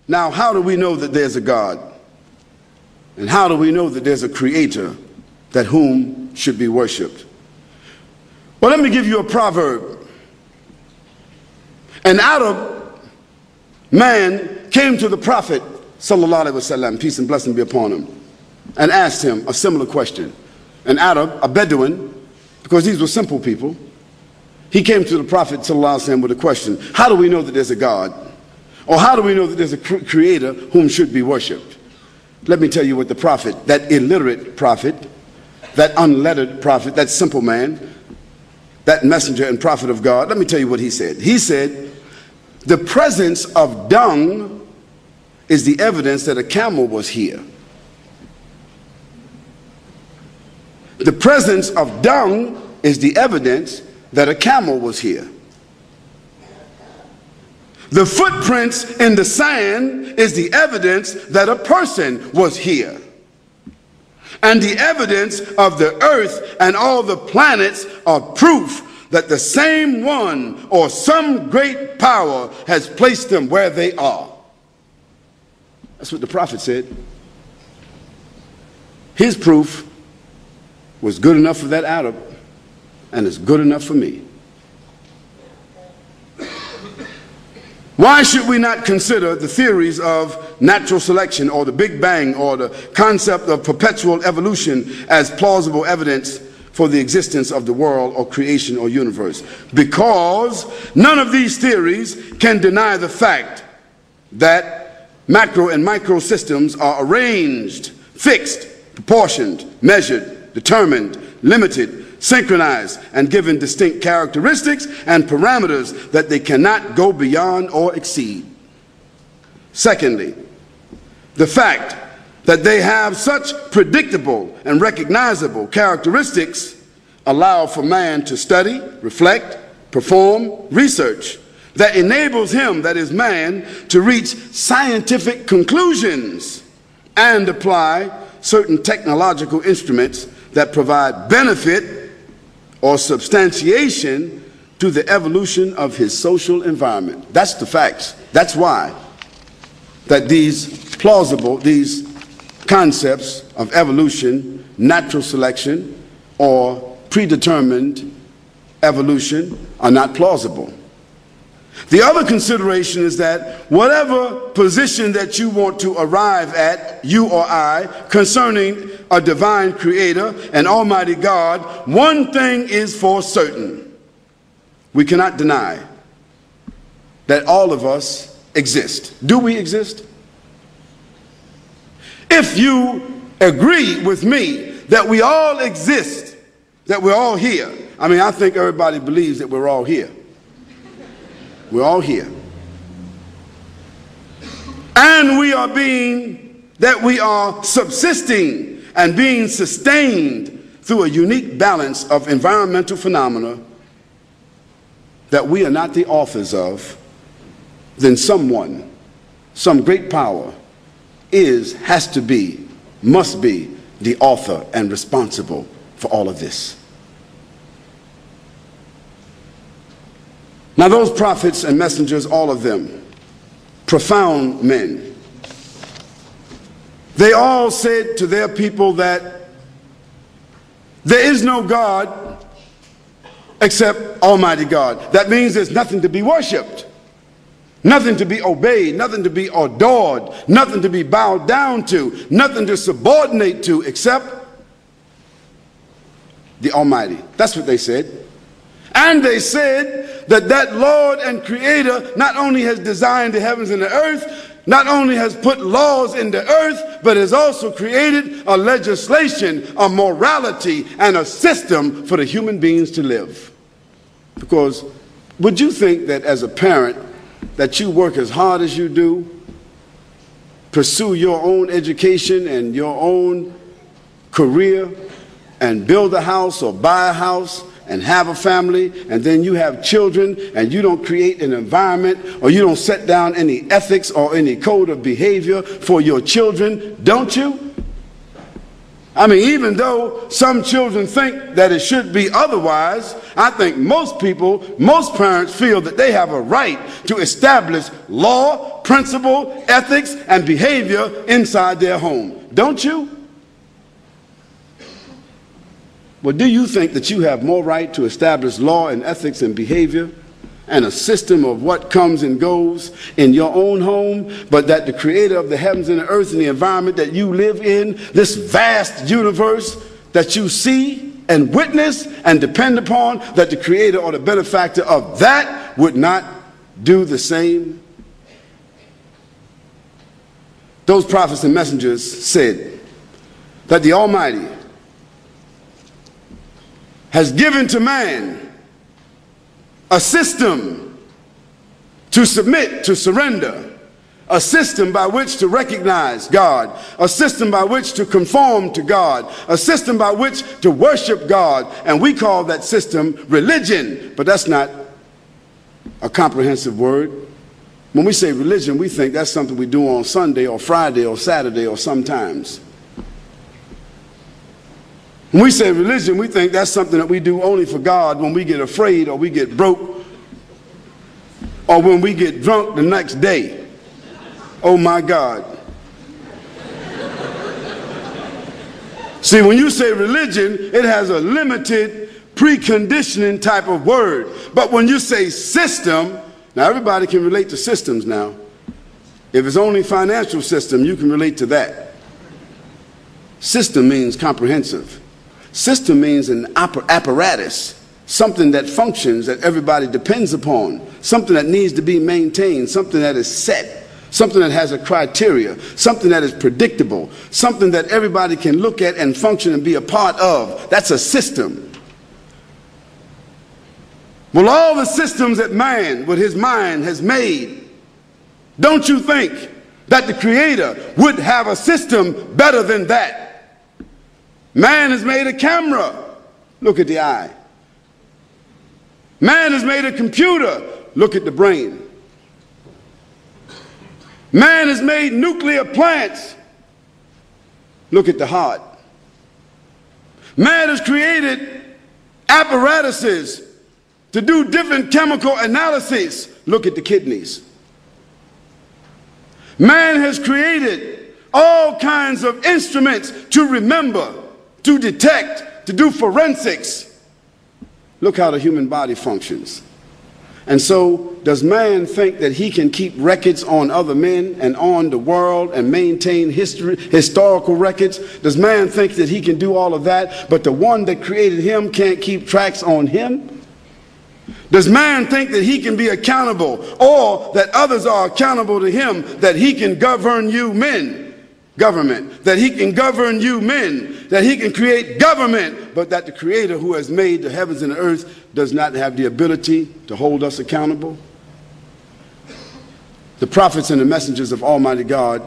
Now, how do we know that there's a God? And how do we know that there's a creator that whom should be worshiped? Well, let me give you a proverb. An Arab man came to the Prophet, sallallahu alaihi wasallam, peace and blessing be upon him, and asked him a similar question. An Arab, a Bedouin, because these were simple people, he came to the Prophet sallallahu alaihi wasallam with a question: how do we know that there's a God? Or how do we know that there's a creator whom should be worshipped? Let me tell you what the Prophet, that illiterate prophet, that unlettered prophet, that simple man, that messenger and prophet of God, let me tell you what he said. He said, the presence of dung is the evidence that a camel was here. The presence of dung is the evidence that a camel was here. The footprints in the sand is the evidence that a person was here. And the evidence of the earth and all the planets are proof that the same one or some great power has placed them where they are. That's what the Prophet said. His proof was good enough for that Arab, and it's good enough for me. Why should we not consider the theories of natural selection or the Big Bang or the concept of perpetual evolution as plausible evidence for the existence of the world or creation or universe? Because none of these theories can deny the fact that macro and micro systems are arranged, fixed, proportioned, measured, determined, limited, synchronized, and given distinct characteristics and parameters that they cannot go beyond or exceed. Secondly, the fact that they have such predictable and recognizable characteristics allow for man to study, reflect, perform research that enables him, that is man, to reach scientific conclusions and apply certain technological instruments that provide benefit or substantiation to the evolution of his social environment. That's the facts. That's why that these concepts of evolution, natural selection, or predetermined evolution are not plausible. The other consideration is that whatever position that you want to arrive at, you or I, concerning a divine creator, an almighty God, one thing is for certain. We cannot deny that all of us exist. Do we exist? If you agree with me that we all exist, that we're all here, I mean, I think everybody believes that we're all here. We're all here. And we are subsisting and being sustained through a unique balance of environmental phenomena that we are not the authors of, then someone, some great power has to be, must be the author and responsible for all of this. Now those prophets and messengers, all of them, profound men, they all said to their people that there is no God except Almighty God. That means there's nothing to be worshipped, nothing to be obeyed, nothing to be adored, nothing to be bowed down to, nothing to subordinate to except the Almighty. That's what they said. And they said that that Lord and Creator not only has designed the heavens and the earth, not only has put laws in the earth, but has also created a legislation, a morality, and a system for the human beings to live. Because would you think that as a parent that you work as hard as you do, pursue your own education and your own career, and build a house or buy a house, and have a family, and then you have children, and you don't create an environment, or you don't set down any ethics or any code of behavior for your children, don't you? I mean, even though some children think that it should be otherwise, I think most people, most parents feel that they have a right to establish law, principle, ethics, and behavior inside their home. Don't you? Well, do you think that you have more right to establish law and ethics and behavior and a system of what comes and goes in your own home, but that the creator of the heavens and the earth and the environment that you live in, this vast universe that you see and witness and depend upon, that the creator or the benefactor of that would not do the same? Those prophets and messengers said that the Almighty has given to man a system to submit, to surrender, a system by which to recognize God, a system by which to conform to God, a system by which to worship God, and we call that system religion, but that's not a comprehensive word. When we say religion, we think that's something we do on Sunday or Friday or Saturday or sometimes. When we say religion, we think that's something that we do only for God when we get afraid or we get broke or when we get drunk the next day. Oh my God. See, when you say religion, it has a limited preconditioning type of word. But when you say system, now everybody can relate to systems now. If it's only financial system, you can relate to that. System means comprehensive. System means an apparatus, something that functions, that everybody depends upon, something that needs to be maintained, something that is set, something that has a criteria, something that is predictable, something that everybody can look at and function and be a part of. That's a system. Well, all the systems that man with his mind has made, don't you think that the Creator would have a system better than that? Man has made a camera. Look at the eye. Man has made a computer. Look at the brain. Man has made nuclear plants. Look at the heart. Man has created apparatuses to do different chemical analyses. Look at the kidneys. Man has created all kinds of instruments to remember, to detect, to do forensics. Look how the human body functions. And so, does man think that he can keep records on other men and on the world and maintain historical records? Does man think that he can do all of that, but the one that created him can't keep tracks on him? Does man think that he can be accountable, or that others are accountable to him, that he can govern you men? Government, that he can govern you men, that he can create government, but that the Creator who has made the heavens and the earth does not have the ability to hold us accountable? The prophets and the messengers of Almighty God